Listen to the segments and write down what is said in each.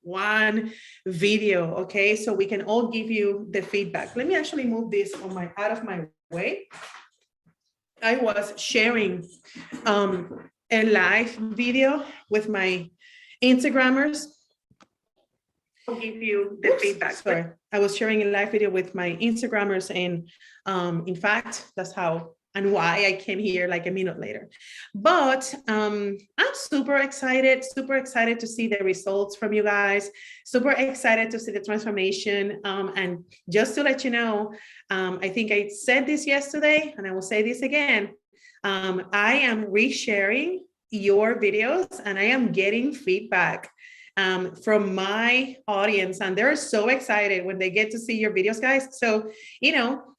one video, okay? So we can all give you the feedback. Let me actually move this out of my way. I was sharing a live video with my Instagrammers. I'll give you the feedback. Sorry, I was sharing a live video with my Instagrammers, and in fact, that's how and why I came here like a minute later. But I'm super excited to see the results from you guys, super excited to see the transformation. And just to let you know, I think I said this yesterday, and I will say this again. I am resharing your videos, and I am getting feedback from my audience, and they're so excited when they get to see your videos, guys. So,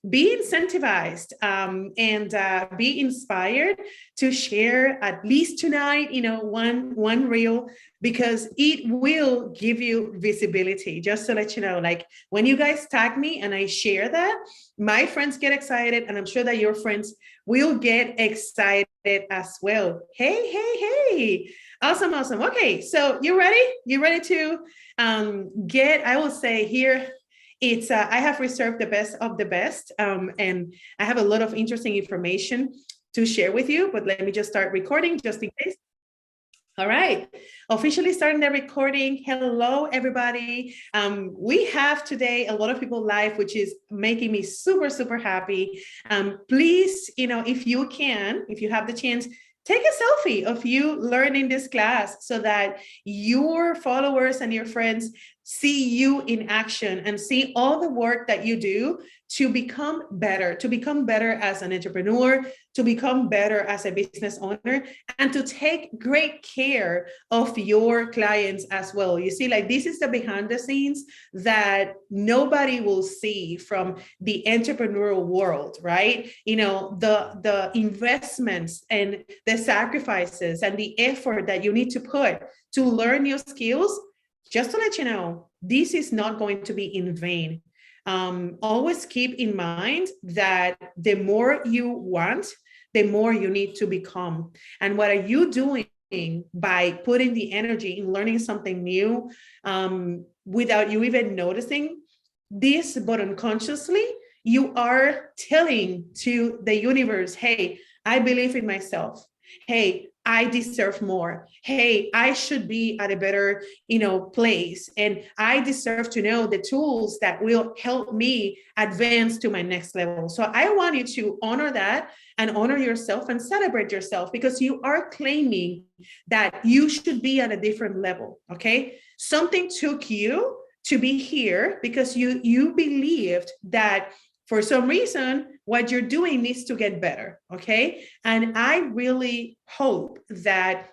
be incentivized and be inspired to share at least tonight, one reel, because it will give you visibility. Just to let you know, like when you guys tag me and I share that, my friends get excited, and I'm sure that your friends will get excited as well. Hey. Awesome. Okay, so you ready? You ready to I will say here, it's I have reserved the best of the best, and I have a lot of interesting information to share with you, but let me just start recording just in case. All right, officially starting the recording. Hello, everybody. We have today a lot of people live, which is making me super, super happy. Please, if you have the chance, take a selfie of you learning this class so that your followers and your friends see you in action and see all the work that you do to become better as an entrepreneur, to become better as a business owner, and to take great care of your clients as well. You see, like this is the behind the scenes that nobody will see from the entrepreneurial world, right? The investments and the sacrifices and the effort that you need to put to learn new skills. Just to let you know, this is not going to be in vain. Always keep in mind that the more you want, the more you need to become. And what are you doing by putting the energy in learning something new without you even noticing this, but unconsciously, you are telling to the universe, hey, I believe in myself. Hey, I deserve more. Hey, I should be at a better, place. And I deserve to know the tools that will help me advance to my next level. So I want you to honor that and honor yourself and celebrate yourself, because you are claiming that you should be at a different level. Okay. Something took you to be here because you believed that for some reason, what you're doing needs to get better, okay? And I really hope that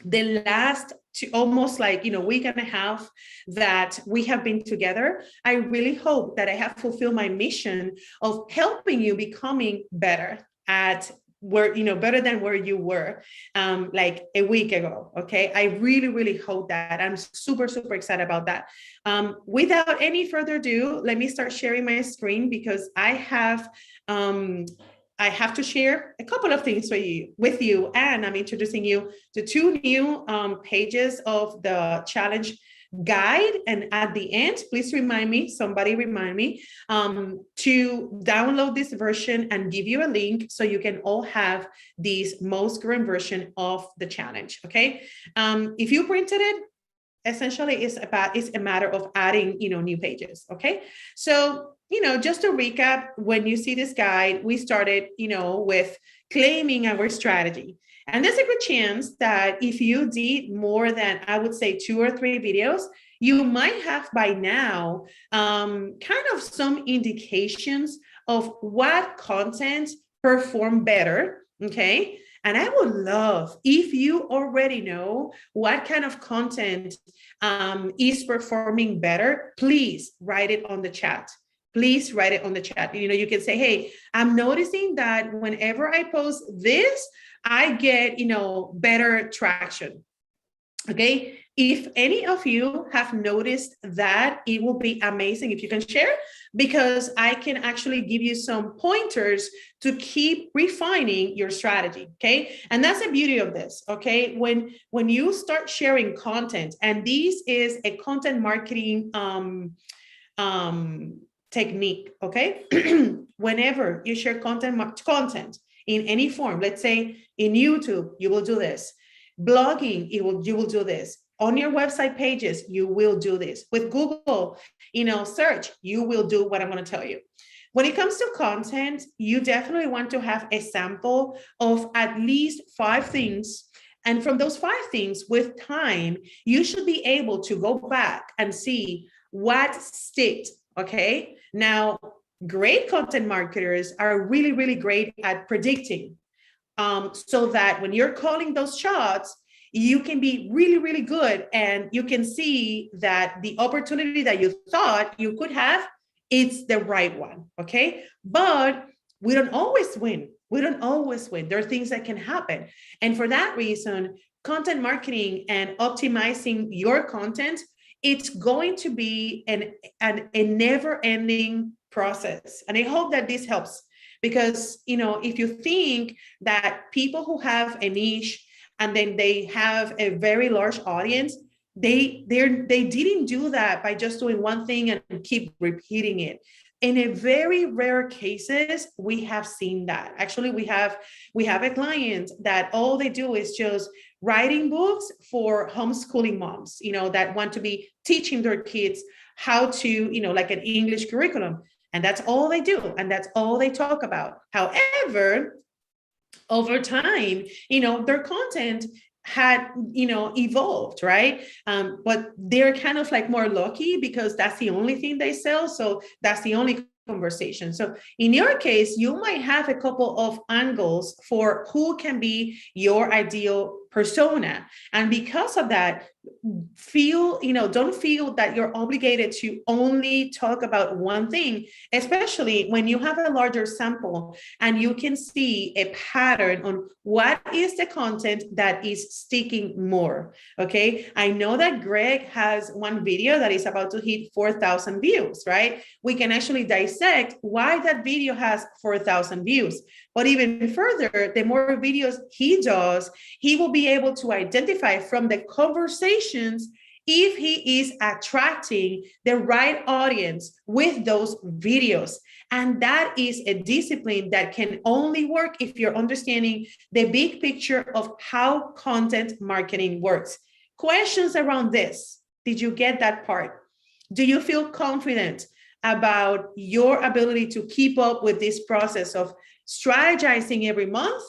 the last almost like, week and a half that we have been together, I really hope that I have fulfilled my mission of helping you becoming better at where, better than where you were like a week ago. Okay. I really, really hope that. I'm super, super excited about that. Without any further ado, let me start sharing my screen, because I have to share a couple of things with you, and I'm introducing you to two new pages of the challenge guide. And at the end, please somebody remind me to download this version and give you a link so you can all have this most current version of the challenge. Okay. If you printed it, essentially it's a matter of adding, new pages. Okay. So, just to recap, when you see this guide, we started, with claiming our strategy. And there's a good chance that if you did more than, I would say, 2 or 3 videos, you might have by now kind of some indications of what content perform better, okay? And I would love if you already know what kind of content is performing better, please write it on the chat. Please write it on the chat. You can say, hey, I'm noticing that whenever I post this, I get, better traction. Okay. If any of you have noticed that, it will be amazing if you can share, because I can actually give you some pointers to keep refining your strategy, okay? And that's the beauty of this, okay? When you start sharing content, and this is a content marketing technique, okay? Whenever you share content in any form, let's say in YouTube, you will do this. Blogging, you will do this. On your website pages, you will do this. With Google, search, you will do what I'm going to tell you. When it comes to content, you definitely want to have a sample of at least 5 things. And from those 5 things, with time, you should be able to go back and see what sticked, okay? Now, great content marketers are really, really great at predicting, so that when you're calling those shots, you can be really, really good, and you can see that the opportunity that you thought you could have, it's the right one, okay? But we don't always win. We don't always win. There are things that can happen. And for that reason, content marketing and optimizing your content, it's going to be a never-ending process. And I hope that this helps, because, if you think that people who have a niche and then they have a very large audience, they didn't do that by just doing one thing and keep repeating it. In a very rare cases, we have seen that. Actually, we have a client that all they do is just writing books for homeschooling moms, that want to be teaching their kids how to, like an English curriculum. And that's all they do. And that's all they talk about. However, over time, their content had, evolved, right? But they're kind of like more lucky because that's the only thing they sell. So that's the only conversation. So in your case, you might have a couple of angles for who can be your ideal persona. And because of that, don't feel that you're obligated to only talk about one thing, especially when you have a larger sample and you can see a pattern on what is the content that is sticking more. Okay. I know that Greg has one video that is about to hit 4,000 views, right? We can actually dissect why that video has 4,000 views. But even further, the more videos he does, he will be able to identify from the conversations if he is attracting the right audience with those videos. And that is a discipline that can only work if you're understanding the big picture of how content marketing works. Questions around this? Did you get that part? Do you feel confident about your ability to keep up with this process of strategizing every month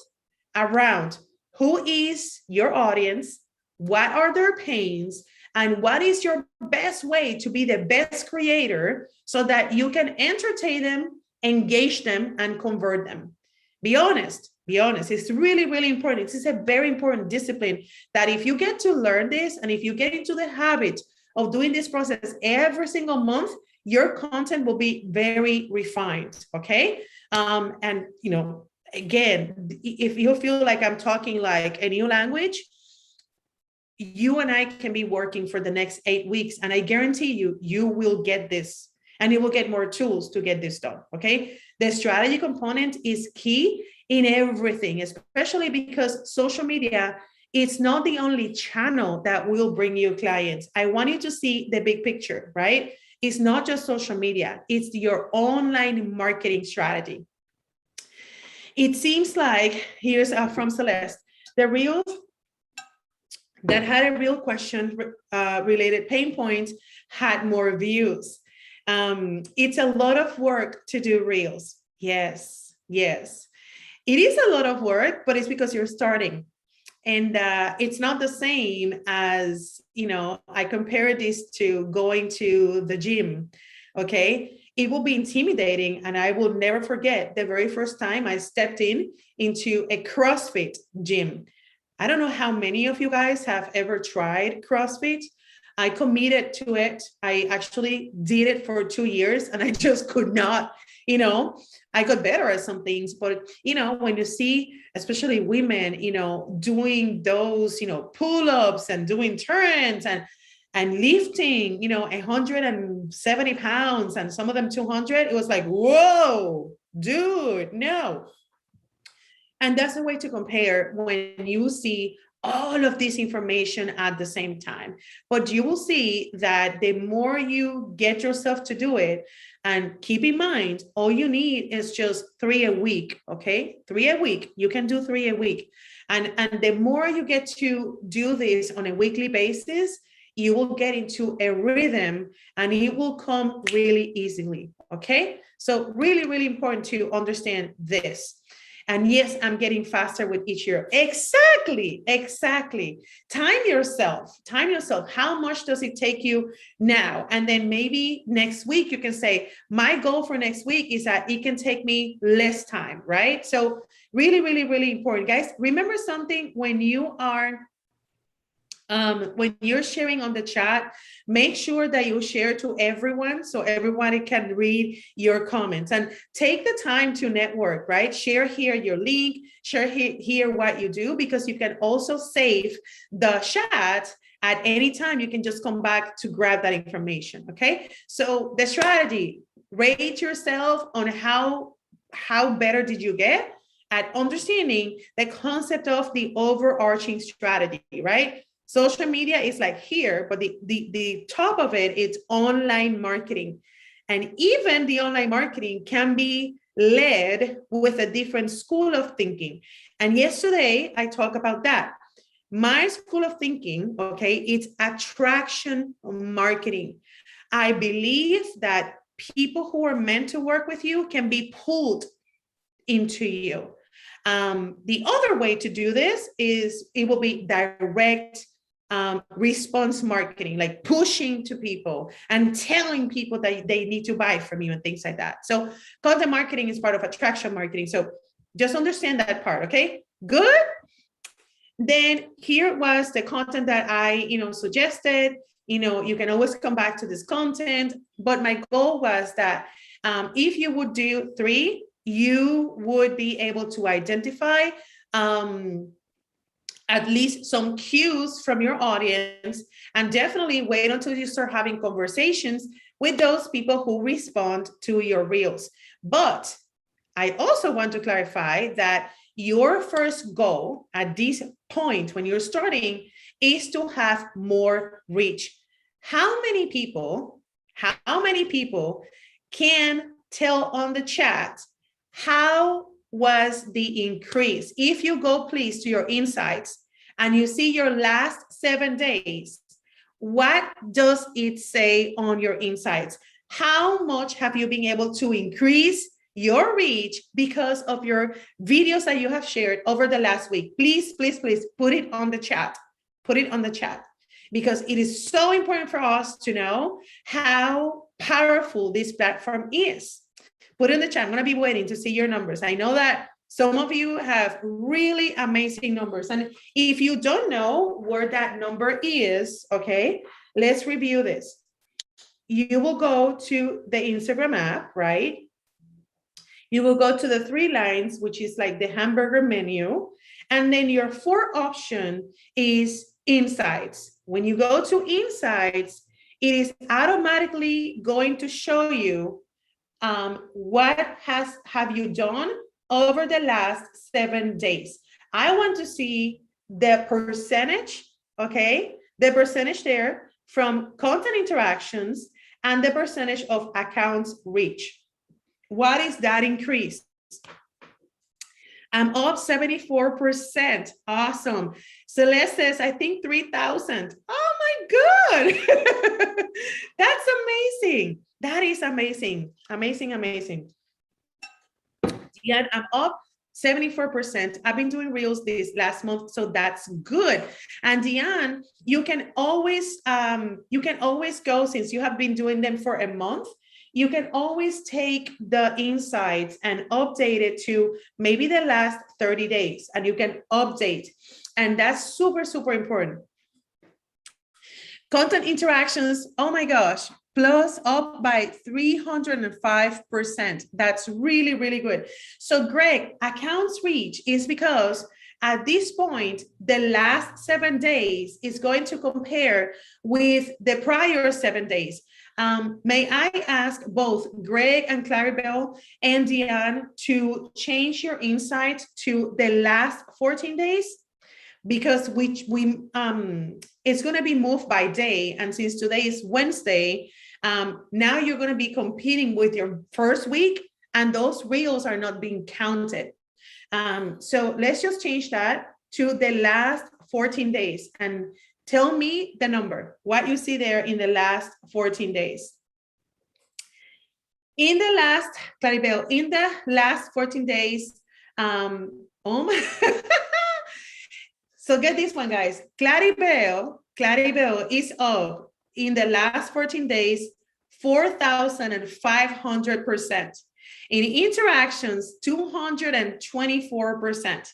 around who is your audience, what are their pains, and what is your best way to be the best creator so that you can entertain them, engage them, and convert them? Be honest. It's really, really important. This is a very important discipline that if you get to learn this and if you get into the habit of doing this process every single month, your content will be very refined, okay? And, again, if you feel like I'm talking like a new language, you and I can be working for the next 8 weeks, and I guarantee you will get this, and you will get more tools to get this done, okay? The strategy component is key in everything, especially because social media, it's not the only channel that will bring you clients. I want you to see the big picture, right? It's not just social media, it's your online marketing strategy. It seems like, here's from Celeste, the reels that had a real question related pain points had more views. It's a lot of work to do reels. Yes. It is a lot of work, but it's because you're starting. And it's not the same as, I compare this to going to the gym, okay? It will be intimidating, and I will never forget the very first time I stepped into a CrossFit gym. I don't know how many of you guys have ever tried CrossFit. I committed to it. I actually did it for 2 years and I just could not, I got better at some things, but when you see, especially women, doing those, pull-ups and doing turns and lifting, 170 pounds and some of them 200, it was like, whoa, dude, no. And that's a way to compare when you see all of this information at the same time. But you will see that the more you get yourself to do it, and keep in mind, all you need is just 3 a week, okay? 3 a week, you can do 3 a week. And the more you get to do this on a weekly basis, you will get into a rhythm and it will come really easily, okay? So really, really important to understand this. And yes, I'm getting faster with each year. Exactly. Time yourself. How much does it take you now? And then maybe next week you can say, my goal for next week is that it can take me less time, right? So really, really, really important. Guys, remember something when you're sharing on the chat, make sure that you share to everyone so everybody can read your comments, and take the time to network, right? Share here your link, share here what you do, because you can also save the chat at any time. You can just come back to grab that information, okay? So the strategy, rate yourself on how better did you get at understanding the concept of the overarching strategy, right? Social media is like here, but the top of it, it's online marketing. And even the online marketing can be led with a different school of thinking. And yesterday I talked about that. My school of thinking, okay, it's attraction marketing. I believe that people who are meant to work with you can be pulled into you. The other way to do this is it will be direct response marketing, like pushing to people and telling people that they need to buy from you and things like that. So content marketing is part of attraction marketing. So just understand that part, okay? Good. Then here was the content that I, suggested. You can always come back to this content, but my goal was that if you would do 3, you would be able to identify at least some cues from your audience, and definitely wait until you start having conversations with those people who respond to your reels. But I also want to clarify that your first goal at this point when you're starting is to have more reach. How many people can tell on the chat how was the increase? If you go please to your insights and you see your last 7 days, what does it say on your insights? How much have you been able to increase your reach because of your videos that you have shared over the last week? Please, please, please put it on the chat. Put it on the chat, because it is so important for us to know how powerful this platform is. Put in the chat. I'm going to be waiting to see your numbers. I know that some of you have really amazing numbers. And if you don't know where that number is, okay, let's review this. You will go to the Instagram app, right? You will go to the 3 lines, which is like the hamburger menu. And then your 4th option is insights. When you go to insights, it is automatically going to show you what have you done over the last 7 days. I want to see the percentage, okay? The percentage there from content interactions and the percentage of accounts reach. What is that increase? I'm up 74%. Awesome. Celeste says, I think 3,000. Oh my God. That's amazing. That is amazing. Amazing. Yeah, I'm up 74%. I've been doing reels this last month, so that's good. And Diane, you can always go, since you have been doing them for a month, you can always take the insights and update it to maybe the last 30 days, and you can update. And that's super, super important. Content interactions, oh my gosh, plus up by 305%. That's really, really good. So Greg, accounts reach is because at this point, the last 7 days is going to compare with the prior 7 days. May I ask both Greg and Claribel and Diane to change your insight to the last 14 days? Because it's going to be moved by day. And since today is Wednesday, now you're going to be competing with your first week, and those reels are not being counted. So let's just change that to the last 14 days and tell me the number, what you see there in the last 14 days. In the last, Claribel, in the last 14 days, oh my, so get this one, guys. Claribel is up in the last 14 days, 4,500%. In interactions, 224%.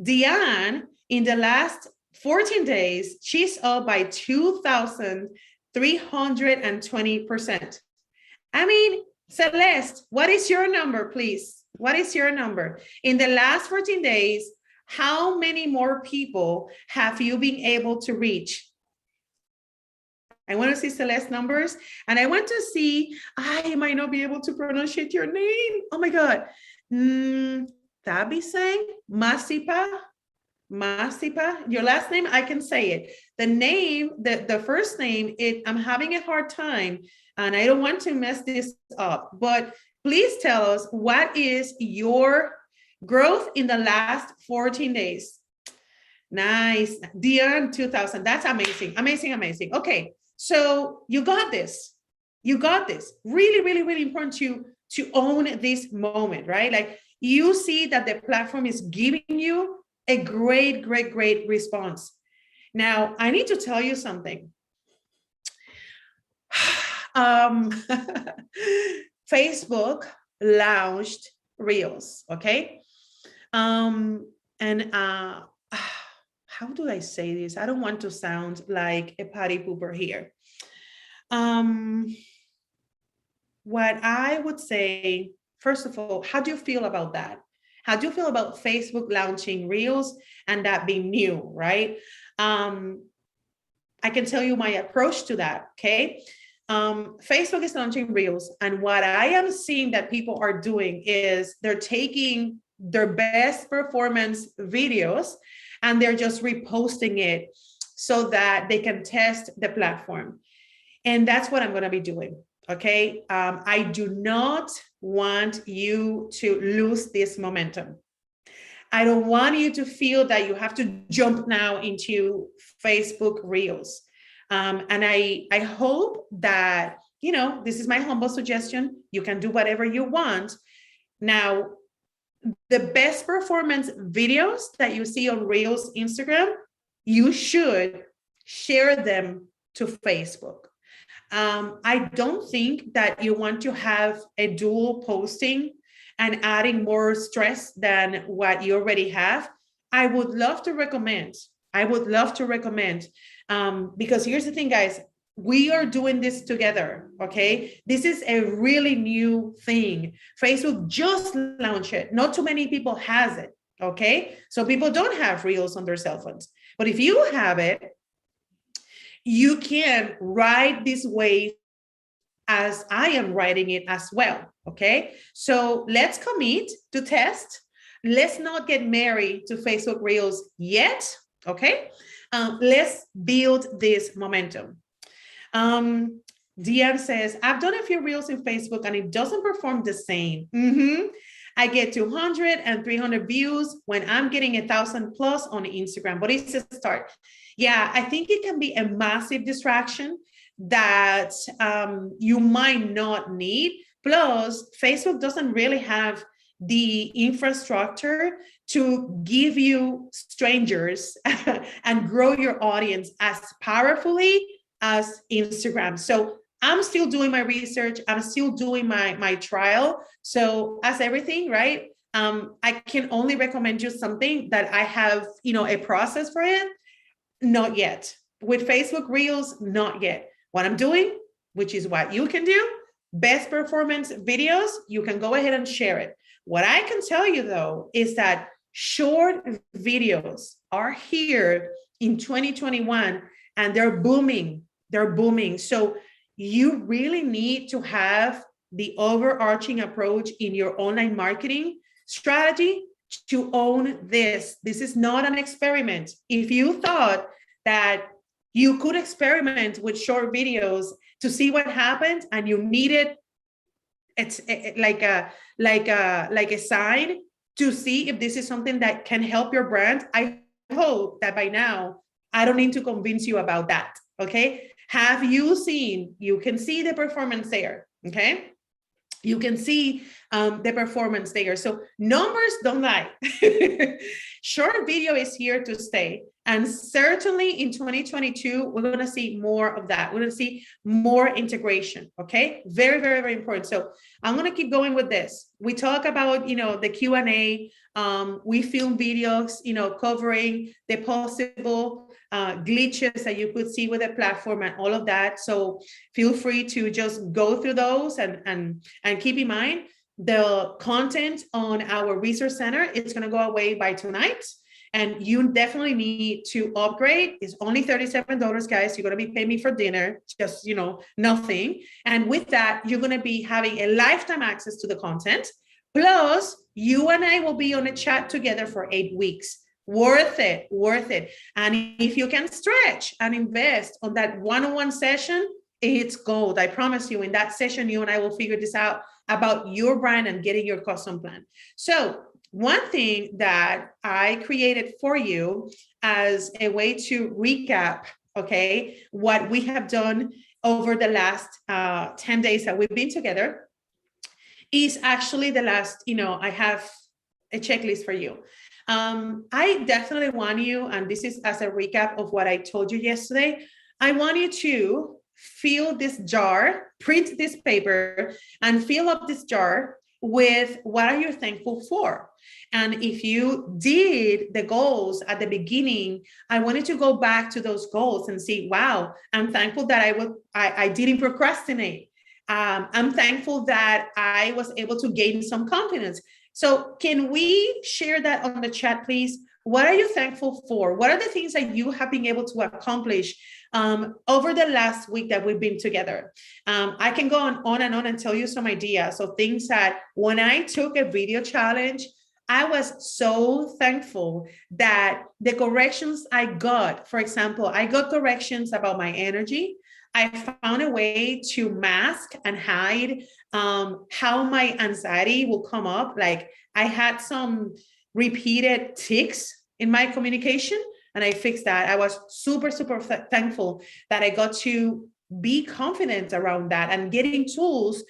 Diane, in the last 14 days, she's up by 2,320%. I mean, Celeste, what is your number, please? What is your number? In the last 14 days, how many more people have you been able to reach? I want to see Celeste's numbers, and I want to see, I might not be able to pronounce your name. Oh my God. Tabi saying, Masipa, your last name, I can say it. The name, the first name, I'm having a hard time, and I don't want to mess this up, but please tell us, what is your growth in the last 14 days? Nice. Diane, 2000. That's amazing. Amazing, amazing. Okay. So you got this. You got this. Really, really, really important to own this moment, right? Like, you see that the platform is giving you a great, great, great response. Now, I need to tell you something. Facebook launched Reels, okay? How do I say this? I don't want to sound like a party pooper here. What I would say, first of all, how do you feel about that? How do you feel about Facebook launching Reels and that being new, right? I can tell you my approach to that, okay? Facebook is launching Reels, and what I am seeing that people are doing is they're taking their best performance videos and they're just reposting it so that they can test the platform. And that's what I'm going to be doing. Okay. I do not want you to lose this momentum. I don't want you to feel that you have to jump now into Facebook Reels. And I hope that, this is my humble suggestion. You can do whatever you want. Now, the best performance videos that you see on Reels Instagram, you should share them to Facebook. I don't think that you want to have a dual posting and adding more stress than what you already have. I would love to recommend, because here's the thing, guys, we are doing this together, okay? This is a really new thing. Facebook just launched it. Not too many people has it, okay? So people don't have Reels on their cell phones. But if you have it, you can ride this wave as I am riding it as well, okay? So let's commit to test. Let's not get married to Facebook Reels yet, okay? Let's build this momentum. Diane says, I've done a few Reels in Facebook and it doesn't perform the same. I get 200 and 300 views when I'm getting 1,000 plus on Instagram, but it's a start. Yeah, I think it can be a massive distraction that you might not need. Plus, Facebook doesn't really have the infrastructure to give you strangers and grow your audience as powerfully as Instagram. So I'm still doing my research. I'm still doing my trial. So as everything, right? I can only recommend you something that I have, a process for it. Not yet. With Facebook Reels, not yet. What I'm doing, which is what you can do, best performance videos, you can go ahead and share it. What I can tell you though, is that short videos are here in 2021 and they're booming. They're booming. So you really need to have the overarching approach in your online marketing strategy to own this. This is not an experiment. If you thought that you could experiment with short videos to see what happens and you needed it's like a sign to see if this is something that can help your brand, I hope that by now I don't need to convince you about that. Okay, have you seen, you can see the performance there. Okay, you can see the performance there. So numbers don't lie. Short video is here to stay. And certainly in 2022, we're going to see more of that. We're going to see more integration. Okay, very, very, very important. So I'm going to keep going with this. We talk about, the Q&A. We film videos, covering the possible glitches that you could see with the platform and all of that. So feel free to just go through those and keep in mind the content on our resource center is going to go away by tonight. And you definitely need to upgrade. It's only $37, guys. You're going to be paying me for dinner, just, nothing. And with that, you're going to be having a lifetime access to the content. Plus, you and I will be on a chat together for 8 weeks. Worth it, worth it. And if you can stretch and invest on that one-on-one session, it's gold. I promise you, in that session, you and I will figure this out about your brand and getting your custom plan. So one thing that I created for you as a way to recap, okay, what we have done over the last 10 days that we've been together is actually the last, I have a checklist for you. I definitely want you, and this is as a recap of what I told you yesterday, I want you to fill this jar, print this paper, and fill up this jar with what are you thankful for. And if you did the goals at the beginning, I wanted to go back to those goals and see, wow, I'm thankful that I didn't procrastinate. I'm thankful that I was able to gain some confidence. So can we share that on the chat, please? What are you thankful for? What are the things that you have been able to accomplish over the last week that we've been together? I can go on and on and tell you some ideas. So things that when I took a video challenge, I was so thankful that the corrections I got, for example, I got corrections about my energy. I found a way to mask and hide how my anxiety will come up. Like I had some repeated tics in my communication and I fixed that. I was super, super thankful that I got to be confident around that and getting tools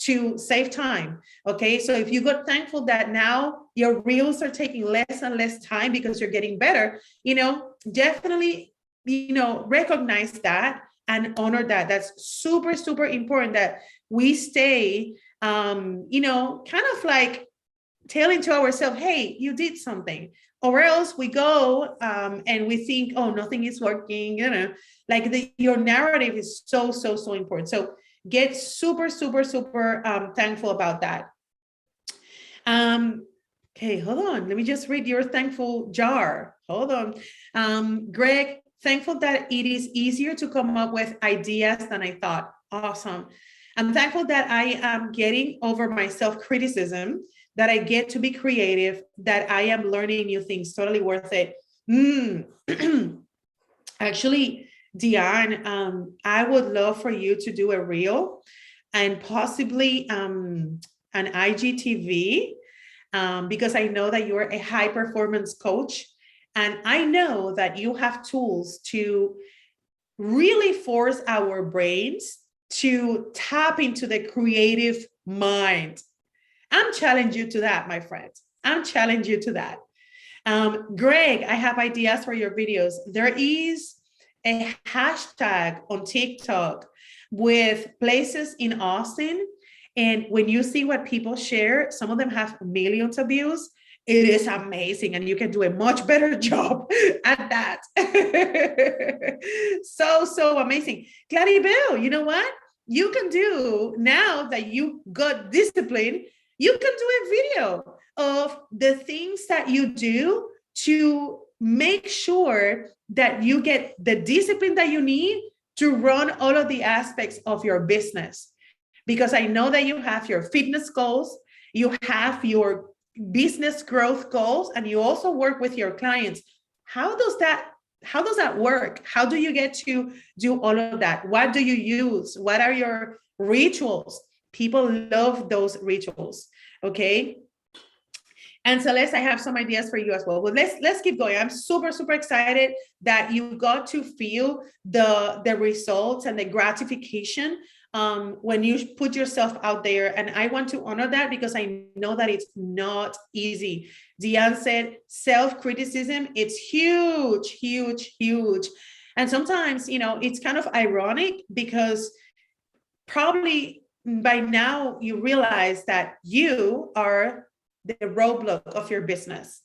to save time. Okay, so if you got thankful that now your reels are taking less and less time because you're getting better, definitely, recognize that and honor that. That's super, super important that we stay, kind of like telling to ourselves, hey, you did something. Or else we go and we think, oh, nothing is working, like your narrative is so, so, so important. So get super, super, super thankful about that. Okay, hold on. Let me just read your thankful jar. Hold on. Greg, thankful that it is easier to come up with ideas than I thought. Awesome. I'm thankful that I am getting over my self-criticism, that I get to be creative, that I am learning new things. Totally worth it. Actually, Diane, I would love for you to do a reel and possibly an IGTV, because I know that you're a high performance coach. And I know that you have tools to really force our brains to tap into the creative mind. I'm challenging you to that, my friend. I'm challenging you to that. Greg, I have ideas for your videos. There is a hashtag on TikTok with places in Austin. And when you see what people share, some of them have millions of views. it is amazing, and you can do a much better job at that. So amazing. Claribel, you know what? You can do, now that you got discipline, you can do a video of the things that you do to make sure that you get the discipline that you need to run all of the aspects of your business. Because I know that you have your fitness goals, you have your business growth goals, and you also work with your clients. How does that work? How do you get to do all of that? What do you use? What are your rituals? People love those rituals. Okay. And Celeste, I have some ideas for you as well. But let's keep going. I'm super, super excited that you got to feel the results and the gratification when you put yourself out there. And I want to honor that, because I know that it's not easy. Deanne said self-criticism, it's huge, huge, huge. And sometimes, it's kind of ironic, because probably by now you realize that you are the roadblock of your business.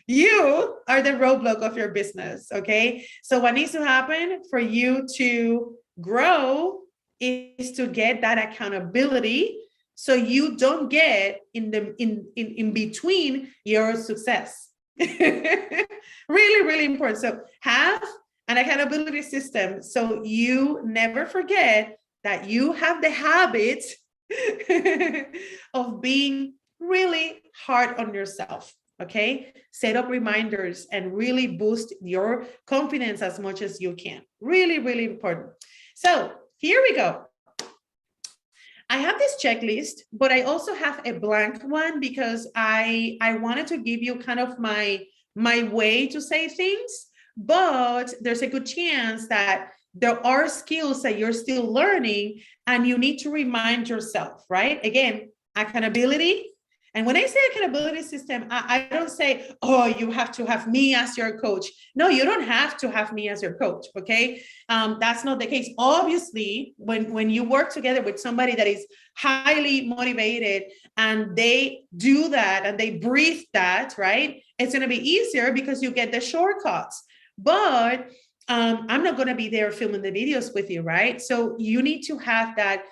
You are the roadblock of your business. Okay. So what needs to happen for you to grow is to get that accountability, so you don't get in between your success. Really, really important. So have an accountability system, so you never forget that you have the habit of being really hard on yourself. Okay, set up reminders and really boost your confidence as much as you can. Really, really important. So here we go. I have this checklist, but I also have a blank one, because I wanted to give you kind of my way to say things, but there's a good chance that there are skills that you're still learning, and you need to remind yourself, right? Again, accountability. And when I say accountability system, I don't say, oh, you have to have me as your coach. No, you don't have to have me as your coach, okay? That's not the case. Obviously, when you work together with somebody that is highly motivated, and they do that and they breathe that, right? It's going to be easier, because you get the shortcuts. But I'm not going to be there filming the videos with you, right? So you need to have that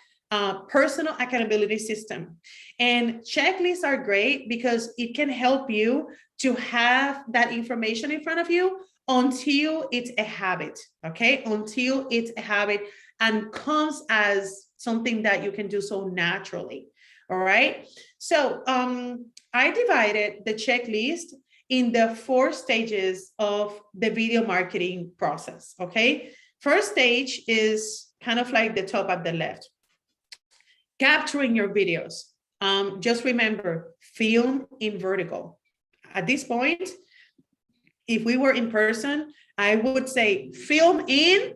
personal accountability system. And checklists are great, because it can help you to have that information in front of you until it's a habit, okay? Until it's a habit and comes as something that you can do so naturally, all right? So I divided the checklist in the 4 stages of the video marketing process, okay? First stage is kind of like the top at the left. Capturing your videos. Just remember, film in vertical. At this point, if we were in person, I would say film in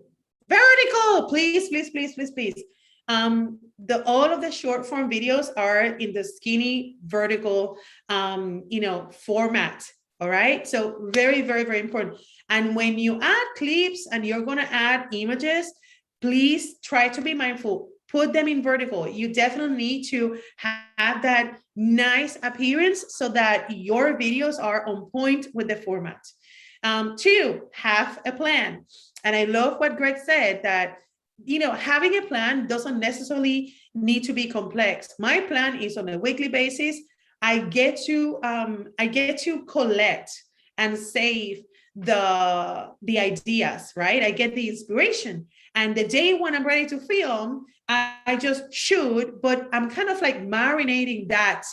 vertical, please, please, please, please, please. All of the short form videos are in the skinny vertical, format. All right. So very, very, very important. And when you add clips and you're going to add images, please try to be mindful. Put them in vertical. You definitely need to have that nice appearance, so that your videos are on point with the format. 2, have a plan. And I love what Greg said, that having a plan doesn't necessarily need to be complex. My plan is on a weekly basis. I get to collect and save the ideas, right? I get the inspiration. And the day when I'm ready to film, I just shoot, but I'm kind of like marinating that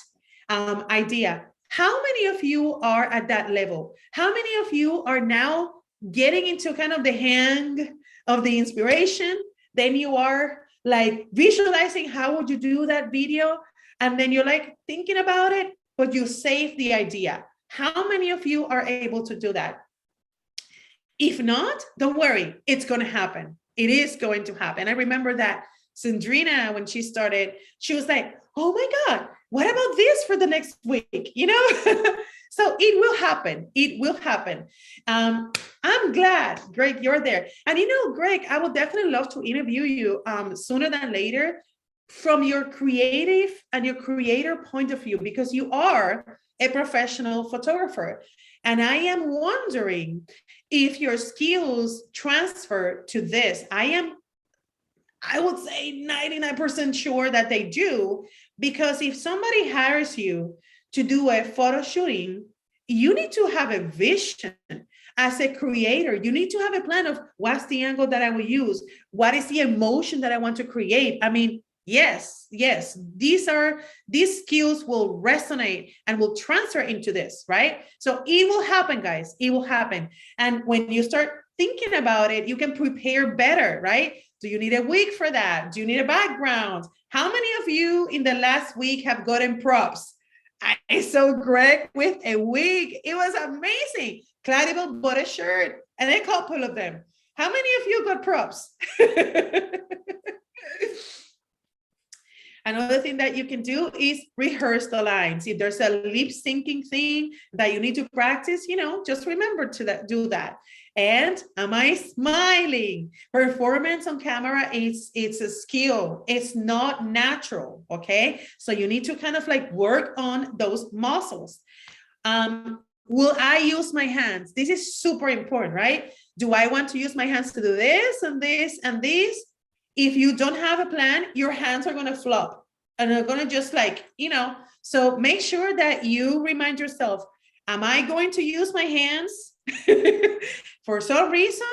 idea. How many of you are at that level? How many of you are now getting into kind of the hang of the inspiration? Then you are like visualizing how would you do that video? And then you're like thinking about it, but you save the idea. How many of you are able to do that? If not, don't worry, it's going to happen. It is going to happen. I remember that Sandrina, when she started, she was like, oh my God, what about this for the next week? So it will happen. It will happen. I'm glad, Greg, you're there. And Greg, I would definitely love to interview you sooner than later, from your creative and your creator point of view, because you are a professional photographer. And I am wondering if your skills transfer to this. I would say 99% sure that they do, because if somebody hires you to do a photo shooting, you need to have a vision. As a creator, you need to have a plan of what's the angle that I will use, what is the emotion that I want to create. I mean, yes, these skills will resonate and will transfer into this, right? So it will happen, guys. It will happen. And when you start thinking about it, you can prepare better, right? Do you need a wig for that? Do you need a background? How many of you in the last week have gotten props? I saw Greg with a wig. It was amazing. Claribel bought a shirt and a couple of them. How many of you got props? Another thing that you can do is rehearse the lines. If there's a lip syncing thing that you need to practice, just remember to do that. And am I smiling? Performance on camera, it's a skill. It's not natural, okay? So you need to kind of like work on those muscles. Will I use my hands? This is super important, right? Do I want to use my hands to do this and this and this? If you don't have a plan, your hands are going to flop and they're going to just so make sure that you remind yourself, am I going to use my hands? For some reason,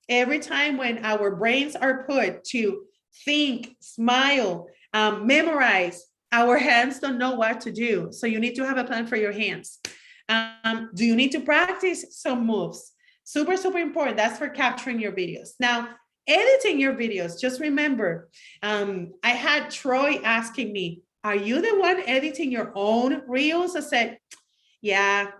every time when our brains are put to think, smile, memorize, our hands don't know what to do. So you need to have a plan for your hands. Do you need to practice some moves? Super, super important. That's for capturing your videos. Now, editing your videos, just remember, I had Troy asking me, are you the one editing your own reels? I said, yeah.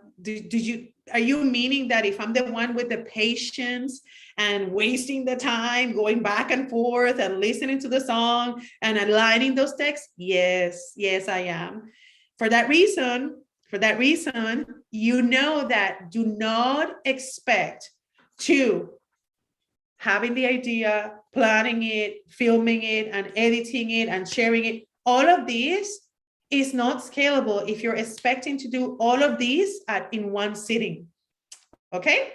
Are you meaning that if I'm the one with the patience and wasting the time going back and forth and listening to the song and aligning those texts? Yes, I am. For that reason, you know that do not expect to having the idea, planning it, filming it, and editing it and sharing it. All of these is not scalable if you're expecting to do all of these in one sitting. Okay?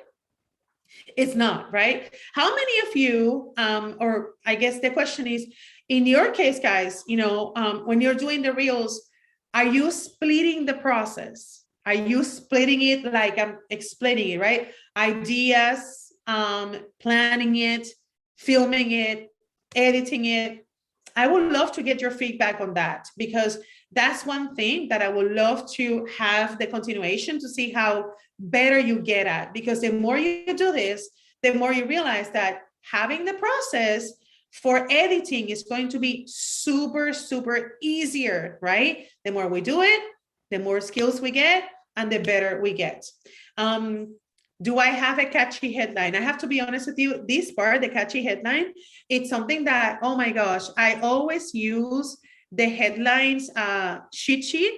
It's not, right? How many of you, or I guess the question is, in your case, guys, when you're doing the reels, are you splitting the process? Are you splitting it like I'm explaining it, right? Ideas, planning it, filming it, editing it. I would love to get your feedback on that, because that's one thing that I would love to have the continuation to see how better you get at, because the more you do this, the more you realize that having the process for editing is going to be super, super easier, right? The more we do it, the more skills we get and the better we get. Do I have a catchy headline? I have to be honest with you, this part, the catchy headline, it's something that, oh my gosh, I always use the headlines cheat sheet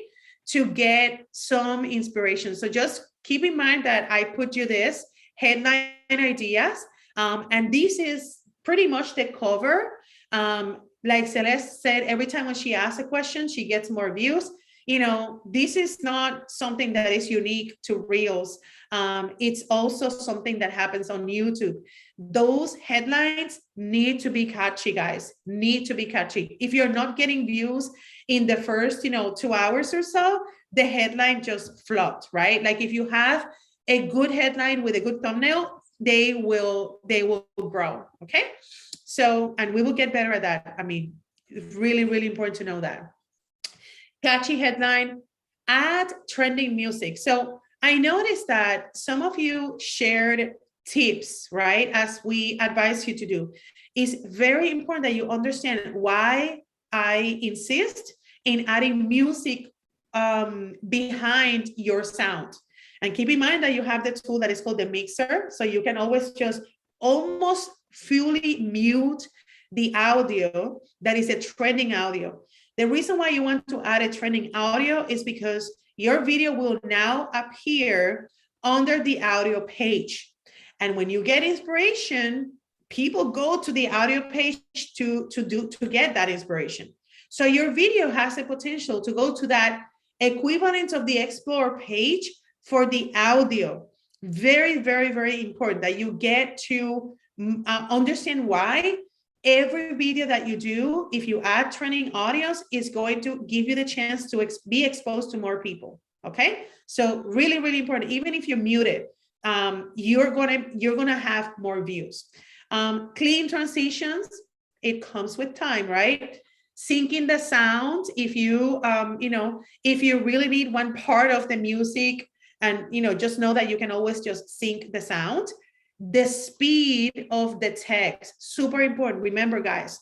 to get some inspiration. So just keep in mind that I put you this headline ideas, and this is pretty much the cover. Like Celeste said, every time when she asks a question, she gets more views. This is not something that is unique to Reels. It's also something that happens on YouTube. Those headlines need to be catchy, guys, need to be catchy. If you're not getting views in the first, 2 hours or so, the headline just flopped, right? Like if you have a good headline with a good thumbnail, they will grow, okay? So, and we will get better at that. I mean, it's really, really important to know that. Catchy headline, add trending music. So I noticed that some of you shared tips, right? As we advise you to do. It's very important that you understand why I insist in adding music behind your sound. And keep in mind that you have the tool that is called the mixer. So you can always just almost fully mute the audio that is a trending audio. The reason why you want to add a trending audio is because your video will now appear under the audio page. And when you get inspiration, people go to the audio page to get that inspiration. So your video has the potential to go to that equivalent of the Explore page for the audio. Very, very, very important that you get to understand why every video that you do, if you add trending audios, is going to give you the chance to be exposed to more people. Okay, so really, really important. Even if you mute it, you're gonna have more views. Clean transitions, it comes with time, right? Syncing the sound. If you if you really need one part of the music, and just know that you can always just sync the sound. The speed of the text, super important. Remember, guys,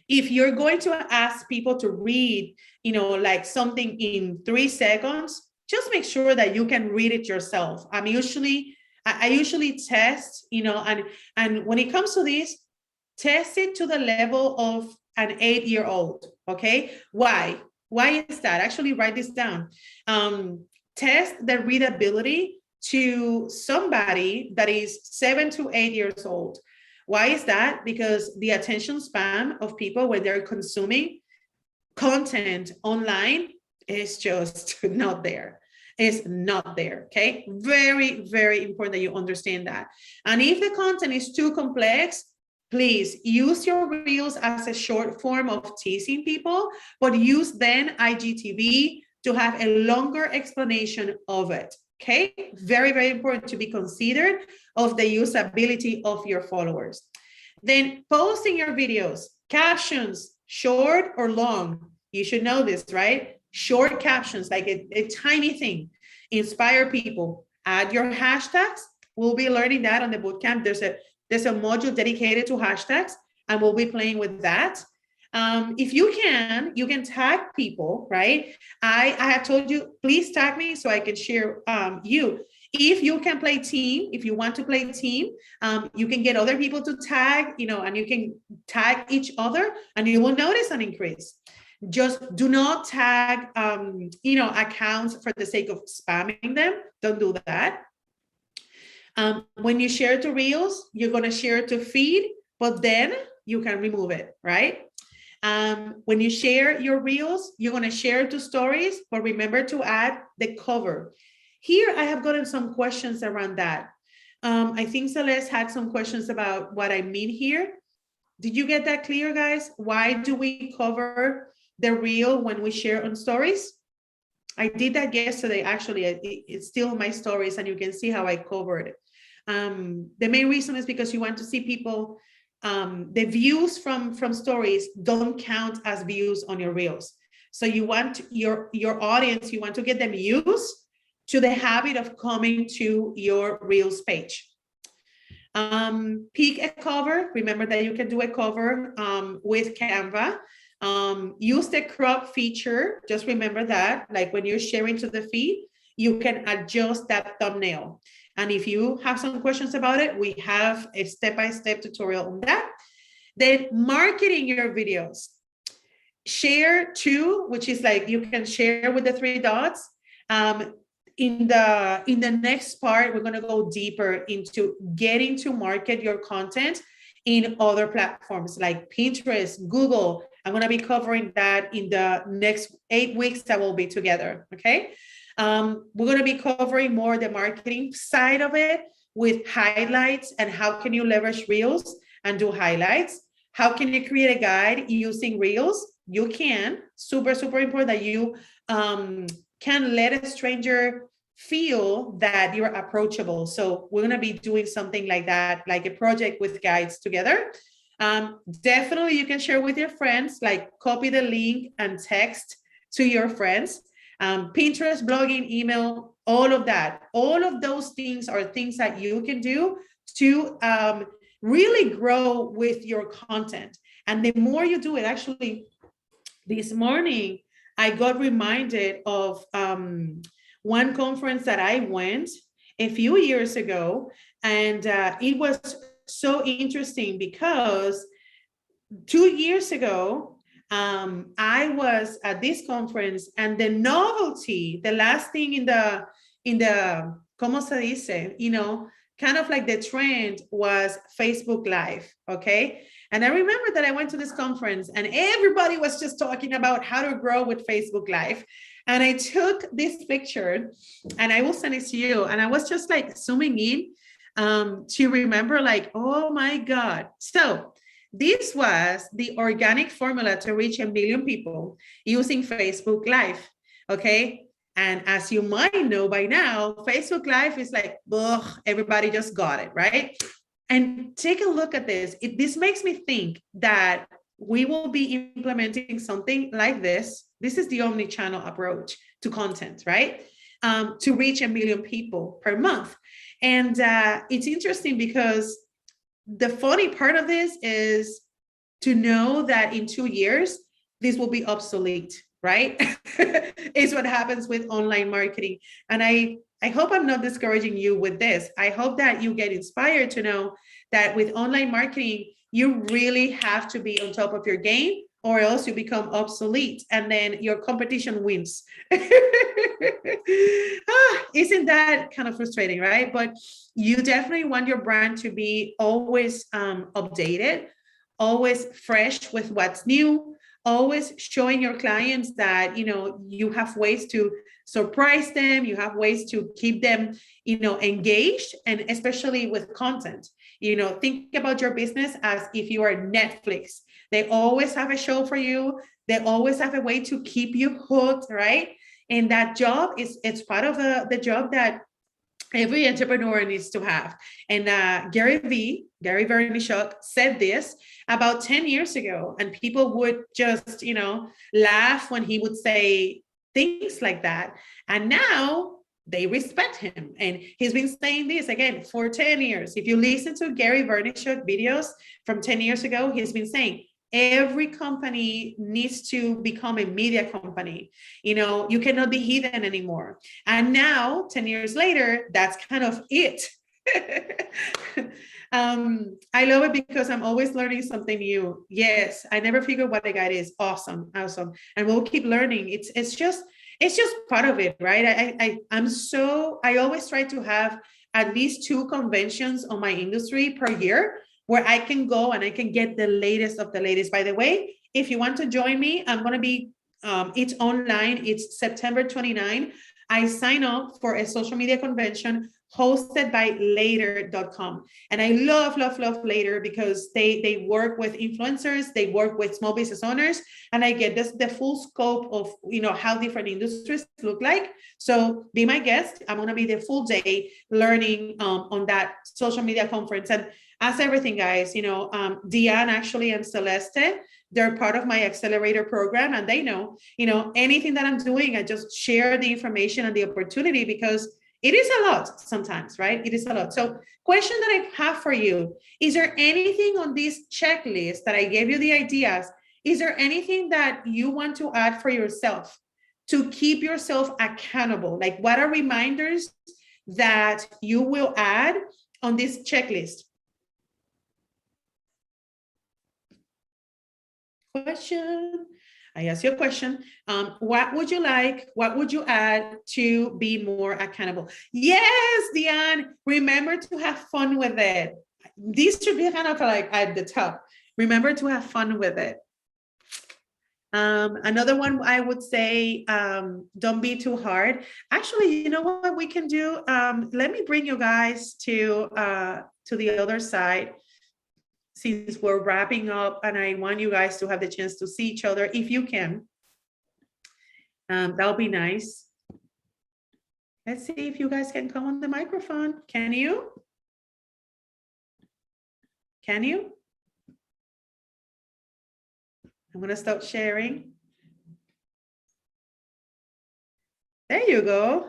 if you're going to ask people to read, like something in 3 seconds, just make sure that you can read it yourself. I usually test, and when it comes to this, test it to the level of an 8-year-old. Okay, why is that? Actually, write this down. Test the readability to somebody that is 7 to 8 years old. Why is that? Because the attention span of people when they're consuming content online is just not there. It's not there. Okay, very, very important that you understand that. And if the content is too complex, please use your reels as a short form of teasing people, but use then IGTV to have a longer explanation of it. Okay, very, very important to be considered of the usability of your followers. Then posting your videos, captions, short or long. You should know this, right? Short captions, like a tiny thing, inspire people. Add your hashtags. We'll be learning that on the bootcamp. There's a module dedicated to hashtags, and we'll be playing with that. If you can tag people, right? I have told you, please tag me so I can share you. If you can play team, if you want to play team, you can get other people to tag, and you can tag each other, and you will notice an increase. Just do not tag, accounts for the sake of spamming them. Don't do that. When you share to Reels, you're going to share to feed, but then you can remove it, right? When you share your Reels, you're going to share to stories, but remember to add the cover. Here, I have gotten some questions around that. I think Celeste had some questions about what I mean here. Did you get that clear, guys? Why do we cover the Reel when we share on stories? I did that yesterday, actually. It's still my stories, and you can see how I covered it. The main reason is because you want to see people, the views from stories don't count as views on your Reels. So you want your audience, you want to get them used to the habit of coming to your Reels page. Pick a cover. Remember that you can do a cover with Canva. Use the crop feature. Just remember that, like when you're sharing to the feed, you can adjust that thumbnail. And if you have some questions about it, we have a step-by-step tutorial on that. Then marketing your videos. Share to, which is like you can share with the 3 dots. In the next part, we're going to go deeper into getting to market your content in other platforms like Pinterest, Google. I'm going to be covering that in the next 8 weeks that we'll be together. Okay. We're going to be covering more the marketing side of it with highlights and how can you leverage Reels and do highlights. How can you create a guide using Reels? You can. Super, super important that you can let a stranger feel that you're approachable. So we're going to be doing something like that, like a project with guides together. Definitely you can share with your friends, like copy the link and text to your friends. Pinterest, blogging, email, all of that. All of those things are things that you can do to really grow with your content. And the more you do it, actually, this morning, I got reminded of one conference that I went a few years ago. And it was so interesting because 2 years ago, I was at this conference, and the novelty, the last thing in the, ¿cómo se dice? kind of like the trend was Facebook Live, okay? And I remember that I went to this conference and everybody was just talking about how to grow with Facebook Live. And I took this picture and I will send it to you. And I was just like zooming in to remember like, oh my God. So this was the organic formula to reach 1 million people using Facebook Live, okay? And as you might know by now, Facebook Live is like, ugh, everybody just got it, right? And take a look at this. This makes me think that we will be implementing something like this. This is the omni-channel approach to content, right? To reach 1 million people per month. And it's interesting because the funny part of this is to know that in 2 years, this will be obsolete, right? Is what happens with online marketing. And I hope I'm not discouraging you with this. I hope that you get inspired to know that with online marketing, you really have to be on top of your game or else you become obsolete and then your competition wins. Isn't that kind of frustrating, right? But you definitely want your brand to be always updated, always fresh with what's new, always showing your clients that, you know, you have ways to surprise them, you have ways to keep them, you know, engaged, and especially with content. You know, think about your business as if you are Netflix. They always have a show for you. They always have a way to keep you hooked, right? And that job it's part of the job that every entrepreneur needs to have. And Gary Vaynerchuk said this about 10 years ago, and people would just, you know, laugh when he would say things like that. And now they respect him. And he's been saying this again for 10 years. If you listen to Gary Vaynerchuk videos from 10 years ago, he's been saying, every company needs to become a media company. You know, you cannot be hidden anymore. And now, 10 years later, that's kind of it. I love it because I'm always learning something new. Yes, I never figured what a guide is. Awesome. And we'll keep learning. It's just part of it, right? I always try to have at least 2 conventions on my industry per year, where I can go and I can get the latest of the latest. By the way, if you want to join me, I'm going to be, it's online. It's September 29. I sign up for a social media convention hosted by later.com. And I love Later because they work with influencers, they work with small business owners, and I get the full scope of, you know, how different industries look like. So be my guest. I'm going to be the full day learning on that social media conference. And as everything, guys, you know, Diane actually and Celeste, they're part of my accelerator program, and they know, you know, anything that I'm doing, I just share the information and the opportunity because it is a lot sometimes, right? It is a lot. So question that I have for you, is there anything on this checklist that I gave you the ideas? Is there anything that you want to add for yourself to keep yourself accountable? Like, what are reminders that you will add on this checklist? Question. I ask you a question. What would you add to be more accountable? Yes, Diane, remember to have fun with it. These should be kind of like at the top. Remember to have fun with it. Another one I would say, don't be too hard. Actually, you know what we can do? Let me bring you guys to the other side, since we're wrapping up, and I want you guys to have the chance to see each other if you can. That'll be nice. Let's see if you guys can come on the microphone. Can you? Can you? I'm gonna stop sharing. There you go.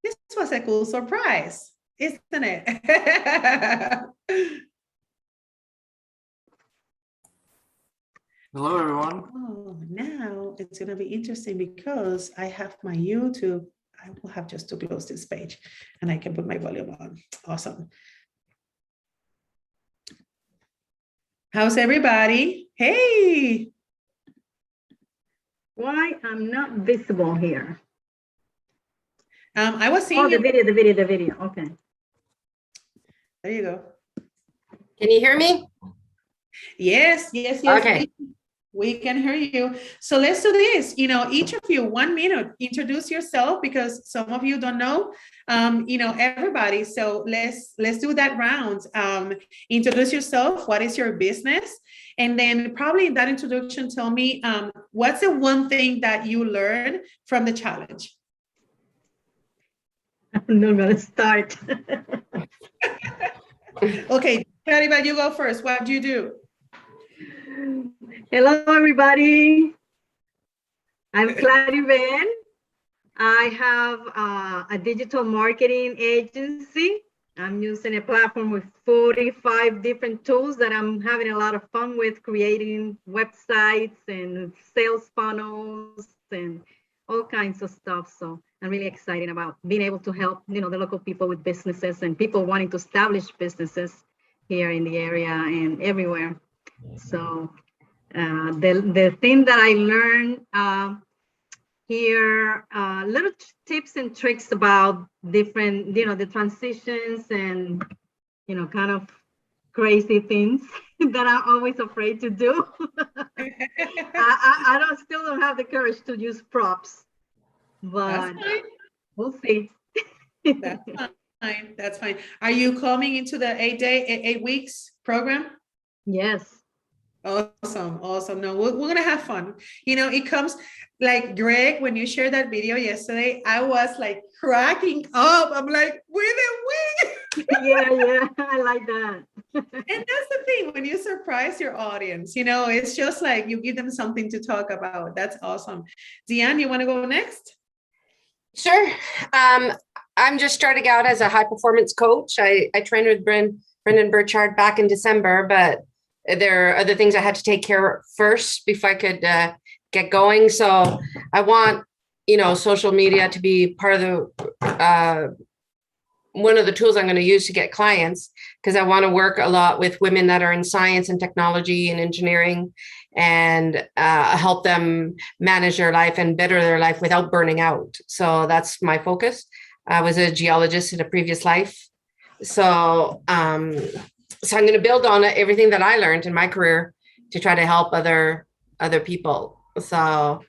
This was a cool surprise, isn't it? Hello, everyone. Oh, now it's going to be interesting because I have my YouTube. I will have just to close this page and I can put my volume on. Awesome. How's everybody? Hey. Why I'm not visible here? I was seeing Oh, you. the video. Okay. There you go. Can you hear me? Yes. Okay. We can hear you. So let's do this. Each of you 1 minute, introduce yourself because some of you don't know, everybody. So let's do that round. Introduce yourself. What is your business? And then probably in that introduction, tell me what's the one thing that you learned from the challenge? I'm not gonna start. Okay, Claribel, you go first. What do you do? Hello, everybody. I'm Claribel. I have a digital marketing agency. I'm using a platform with 45 different tools that I'm having a lot of fun with, creating websites and sales funnels and all kinds of stuff. So I'm really excited about being able to help, the local people with businesses and people wanting to establish businesses here in the area and everywhere. So the thing that I learned here, little tips and tricks about different, the transitions and, kind of crazy things that I'm always afraid to do. I still don't have the courage to use props, but we'll see. That's fine. That's fine. Are you coming into the 8 weeks program? Yes. Awesome. No, we're going to have fun. It comes like Greg, when you shared that video yesterday, I was like cracking up. I'm like, with it. Yeah, I like that. And that's the thing, when you surprise your audience, it's just like you give them something to talk about. That's awesome. Deanne, you want to go next? Sure. I'm just starting out as a high performance coach. I trained with Brendan Burchard back in December, but there are other things I had to take care of first before I could get going. So I want, social media to be part of the one of the tools I'm going to use to get clients, because I want to work a lot with women that are in science and technology and engineering and help them manage their life and better their life without burning out. So that's my focus. I was a geologist in a previous life. So I'm going to build on everything that I learned in my career to try to help other people. So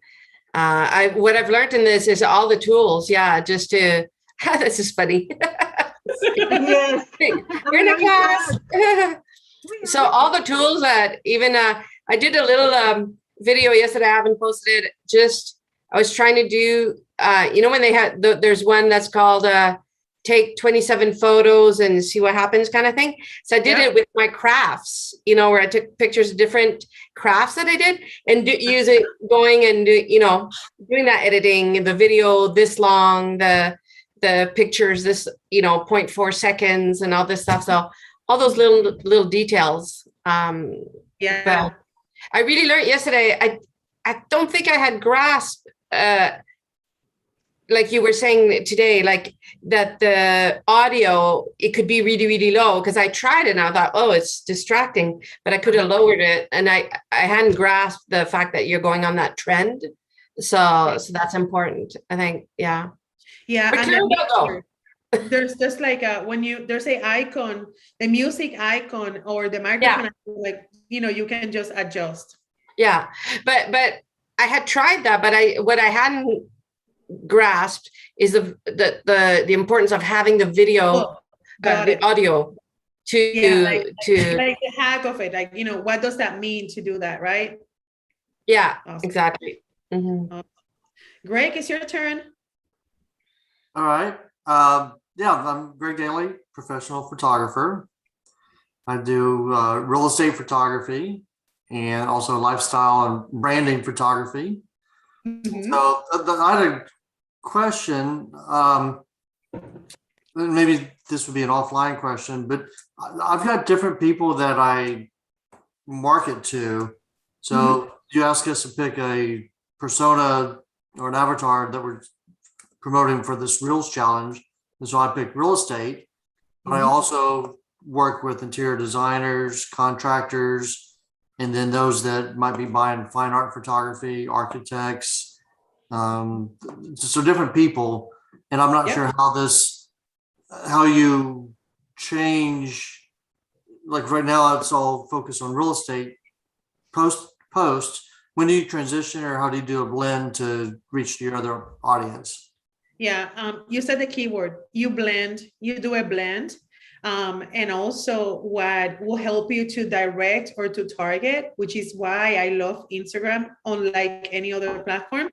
what I've learned in this is all the tools. Yeah, just to this is funny. Yes. You're in a class. So all the tools that even I did a little video yesterday. I haven't posted it. I was trying to do when they had there's one that's called take 27 photos and see what happens kind of thing. So I did it with my crafts, where I took pictures of different crafts that I did and use it going and doing that editing, the video this long, the pictures this 0.4 seconds and all this stuff. So all those little details. But I really learned yesterday. I don't think I had grasped like you were saying today, like that the audio, it could be really, really low, because I tried it and I thought, oh, it's distracting, but I could have lowered it. And I hadn't grasped the fact that you're going on that trend. So that's important, I think. Yeah. And there's just like when there's a icon, the music icon or the microphone, like, you can just adjust. Yeah. But I had tried that, but what I hadn't grasped is the importance of having the video, the audio to like the hack of it, like what does that mean to do that, right? Yeah, awesome. Exactly. Mm-hmm. Greg, it's your turn. All right. I'm Greg Daly, professional photographer. I do real estate photography and also lifestyle and branding photography. Mm-hmm. So I had a question, maybe this would be an offline question, but I've got different people that I market to. So you ask us to pick a persona or an avatar that we're promoting for this Reels challenge. And so I picked real estate, but I also work with interior designers, contractors, and then those that might be buying fine art photography, architects, so different people. And I'm not Yeah. sure how you change, like right now it's all focused on real estate post. When do you transition, or how do you do a blend to reach your other audience? Yeah, you said the keyword, you do a blend. And also what will help you to direct or to target, which is why I love Instagram, unlike any other platform,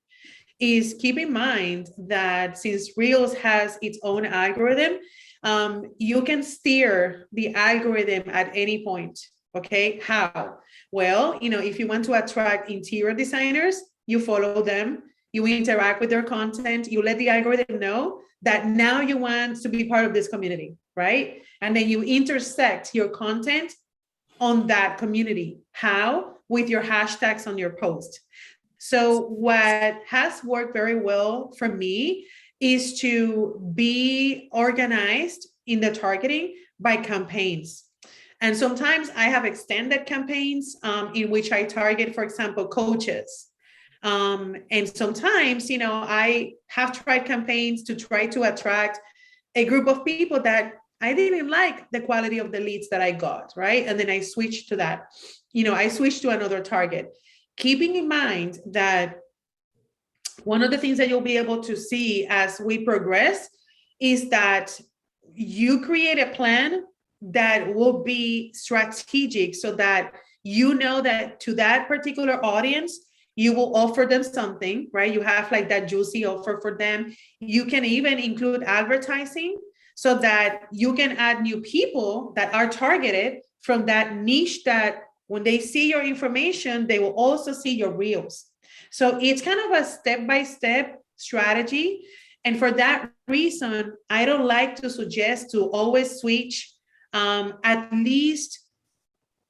is keep in mind that since Reels has its own algorithm, you can steer the algorithm at any point. Okay, how? Well, if you want to attract interior designers, you follow them, you interact with their content, you let the algorithm know that now you want to be part of this community, right? And then you intersect your content on that community. How? With your hashtags on your post. So what has worked very well for me is to be organized in the targeting by campaigns. And sometimes I have extended campaigns in which I target, for example, coaches. And sometimes, I have tried campaigns to try to attract a group of people that I didn't like the quality of the leads that I got, right? And then I switched to that. I switched to another target, keeping in mind that one of the things that you'll be able to see as we progress is that you create a plan that will be strategic so that you know that to that particular audience, you will offer them something, right? You have like that juicy offer for them. You can even include advertising so that you can add new people that are targeted from that niche, that when they see your information, they will also see your reels. So it's kind of a step-by-step strategy. And for that reason, I don't like to suggest to always switch, at least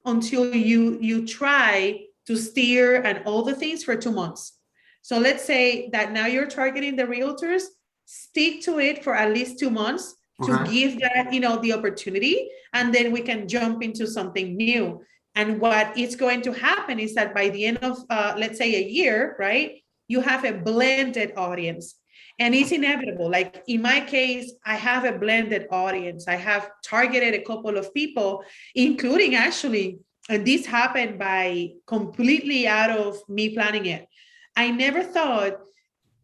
until you try to steer and all the things for 2 months. So let's say that now you're targeting the realtors, stick to it for at least 2 months to give that, the opportunity, and then we can jump into something new. And what is going to happen is that by the end of, let's say a year, right, you have a blended audience. And it's inevitable. Like in my case, I have a blended audience. I have targeted a couple of people, including actually, and this happened by completely out of me planning it. I never thought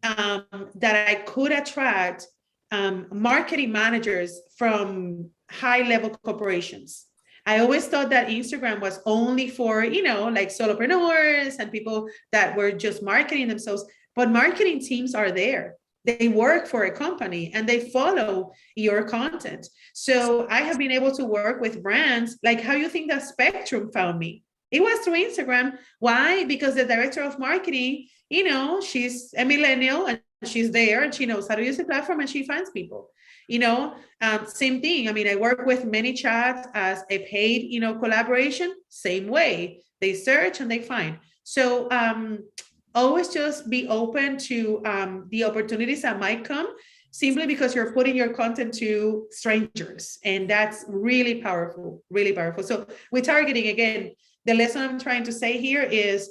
that I could attract marketing managers from high-level corporations. I always thought that Instagram was only for, like solopreneurs and people that were just marketing themselves, but marketing teams are there. They work for a company and they follow your content. So I have been able to work with brands. Like, how you think that Spectrum found me? It was through Instagram. Why? Because the director of marketing, she's a millennial and she's there and she knows how to use the platform and she finds people. Same thing. I mean, I work with ManyChat as a paid, collaboration. Same way. They search and they find. So always just be open to the opportunities that might come, simply because you're putting your content to strangers. And that's really powerful, really powerful. So with targeting, again, the lesson I'm trying to say here is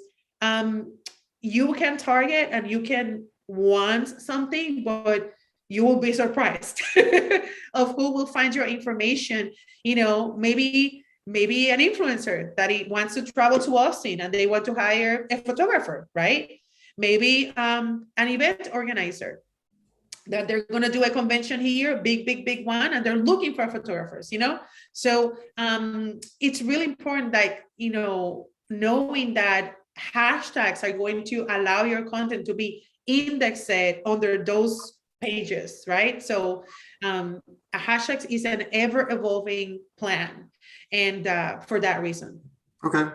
you can target and you can want something, but you will be surprised of who will find your information. Maybe an influencer that he wants to travel to Austin and they want to hire a photographer, right? Maybe an event organizer that they're going to do a convention here, big one, and they're looking for photographers, So it's really important, like, knowing that hashtags are going to allow your content to be indexed under those pages, right? So a hashtags is an ever evolving plan. And for that reason. Okay.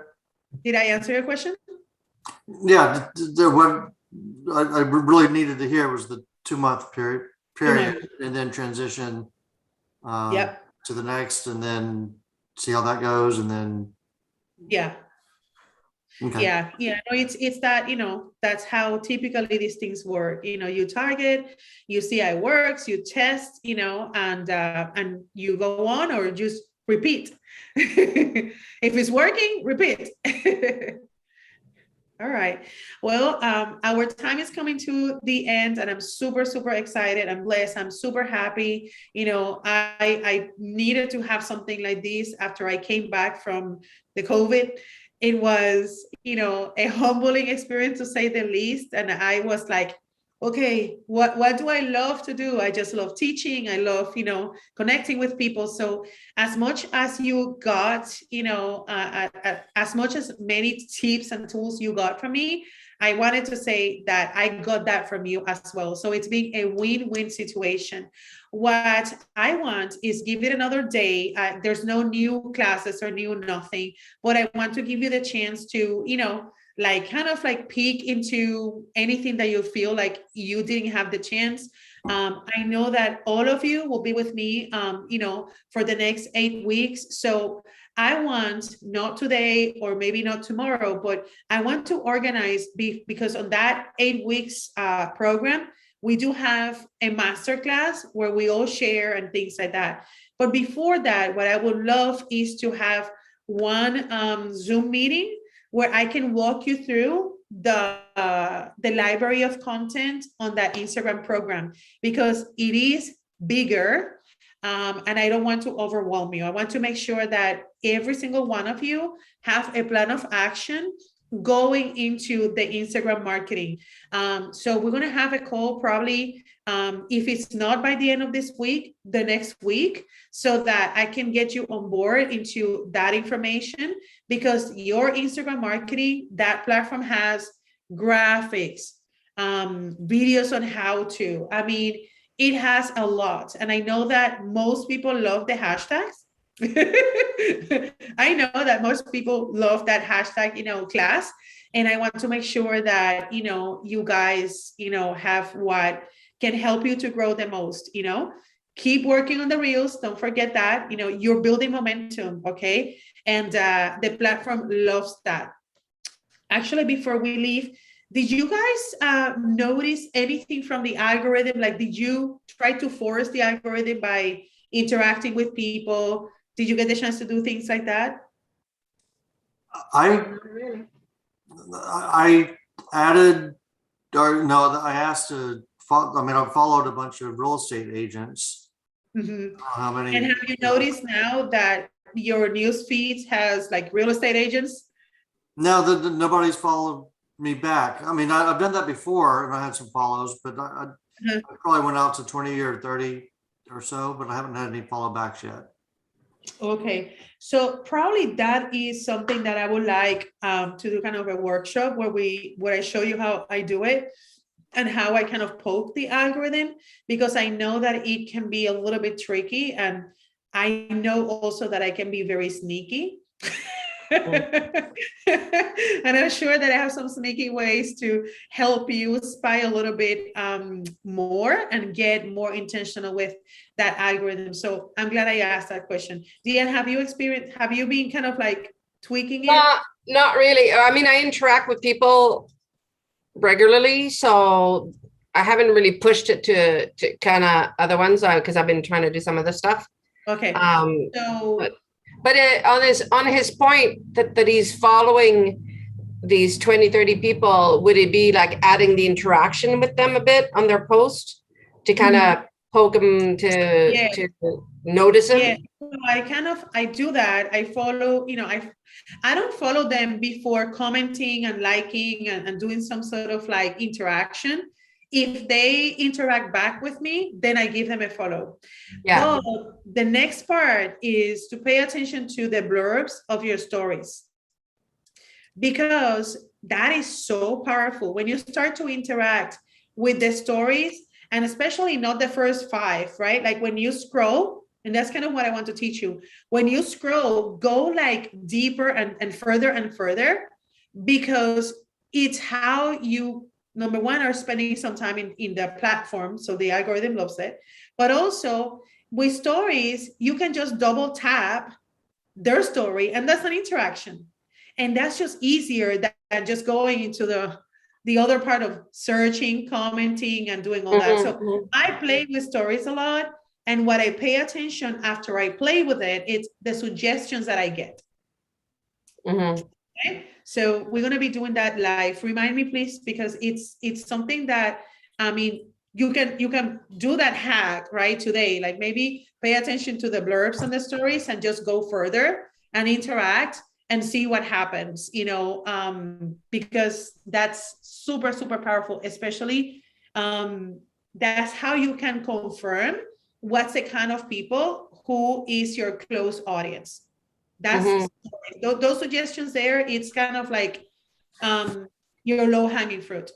Did I answer your question? Yeah. What I really needed to hear was the 2-month period, and then transition to the next, and then see how that goes, and then. Yeah. Okay. Yeah. No, it's that, that's how typically these things work. You target, you see how it works, you test, and you go on or just repeat. If it's working, repeat. All right. Well, our time is coming to the end, and I'm super, super excited. I'm blessed. I'm super happy. You know, I needed to have something like this after I came back from the COVID. It was, you know, a humbling experience to say the least. And I was like, okay, what do I love to do? I just love teaching. I love, you know, connecting with people. So as much as you got, you know, as much as many tips and tools you got from me, I wanted to say that I got that from you as well. So it's been a win-win situation. What I want is give it another day. There's no new classes or new nothing, but I want to give you the chance to, you know, like kind of like peek into anything that you feel like you didn't have the chance. I know that all of you will be with me, you know, for the next 8 weeks. So I want, not today or maybe not tomorrow, but I want to organize because on that 8 weeks program, we do have a masterclass where we all share and things like that. But before that, what I would love is to have one Zoom meeting where I can walk you through the library of content on that Instagram program, because it is bigger, and I don't want to overwhelm you. I want to make sure that every single one of you have a plan of action going into the Instagram marketing. So we're going to have a call probably, if it's not by the end of this week, the next week, so that I can get you on board into that information, because your Instagram marketing, that platform has graphics, videos on how to, I mean, it has a lot. And I know that most people love the hashtags. I know that most people love that hashtag, you know, class. And I want to make sure that, you know, you guys, you know, have what can help you to grow the most, you know. Keep working on the reels. Don't forget that, you know, you're building momentum. Okay. And the platform loves that. Actually, before we leave, did you guys notice anything from the algorithm? Like, did you try to force the algorithm by interacting with people? Did you get the chance to do things like that? Not really. I added, or no, I asked to follow, I mean, I've followed a bunch of real estate agents. Mm-hmm. How many? And have you noticed now that your news feeds has like real estate agents? No, nobody's followed me back. I mean, I've done that before and I had some follows, but I probably went out to 20 or 30 or so, but I haven't had any follow backs yet. Okay, so probably that is something that I would like to do, kind of a workshop where I show you how I do it and how I kind of poke the algorithm, because I know that it can be a little bit tricky, and I know also that I can be very sneaky. And I'm sure that I have some sneaky ways to help you spy a little bit more and get more intentional with that algorithm. So I'm glad I asked that question. Deanne, have you been kind of like tweaking it? Not really. I mean, I interact with people regularly, so I haven't really pushed it to kind of other ones because I've been trying to do some other stuff. Okay. But on his point that he's following these 20, 30 people, would it be like adding the interaction with them a bit on their post to kind of poke them to notice them? Yeah, so I do that. I follow, you know, I don't follow them before commenting and liking and doing some sort of like interaction. If they interact back with me, then I give them a follow. Yeah. But the next part is to pay attention to the blurbs of your stories, because that is so powerful. When you start to interact with the stories, and especially not the first 5, right? Like when you scroll, and that's kind of what I want to teach you. When you scroll, go like deeper and further, because it's how you, number one, are spending some time in the platform. So the algorithm loves it. But also with stories, you can just double tap their story, and that's an interaction. And that's just easier than just going into the other part of searching, commenting, and doing all that. So I play with stories a lot. And what I pay attention after I play with it, it's the suggestions that I get. Okay? So we're going to be doing that live. Remind me, please, because it's something that, I mean, you can do that hack right today. Like maybe pay attention to the blurbs and the stories and just go further and interact and see what happens, you know, because that's super, super powerful, especially that's how you can confirm what's the kind of people who is your close audience. That's those suggestions there. It's kind of like your low hanging fruit.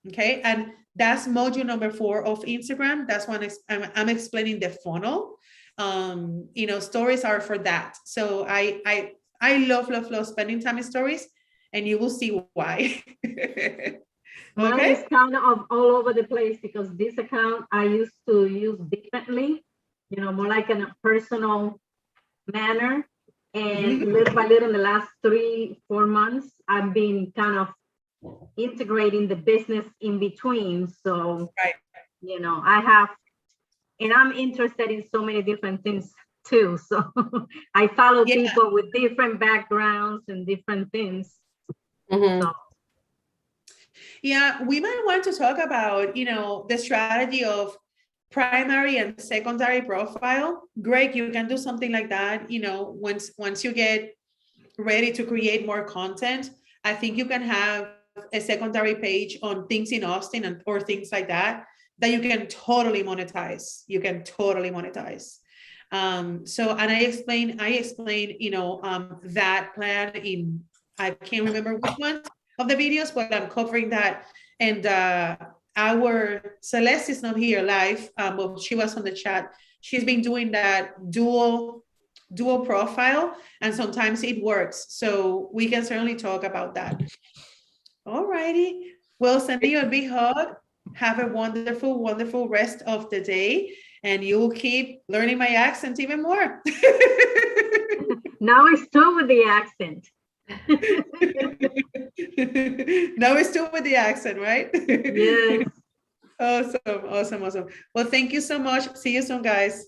Okay. And that's module number 4 of Instagram. That's when I'm explaining the funnel. You know, stories are for that. So I love spending time in stories, and you will see why. Mine Okay. is kind of all over the place because this account I used to use differently, you know, more like in a personal manner. And little by little in the last 3-4 months, I've been kind of integrating the business in between. So, Right. you know, and I'm interested in so many different things too. So I follow people with different backgrounds and different things. So. Yeah, we might want to talk about, you know, the strategy of primary and secondary profile. Greg, you can do something like that, you know, once you get ready to create more content. I think you can have a secondary page on things in Austin or things like that you can totally monetize. You can totally monetize. So, and I explained, you know, that plan in, I can't remember which one of the videos, but I'm covering that. And our Celeste is not here live, but she was on the chat. She's been doing that dual profile, and sometimes it works. So we can certainly talk about that. All righty. Well, sending you a big hug. Have a wonderful, wonderful rest of the day, and you'll keep learning my accent even more. Now it's two with the accent. Now it's two with the accent, right? Yes. Awesome. Well, thank you so much. See you soon, guys.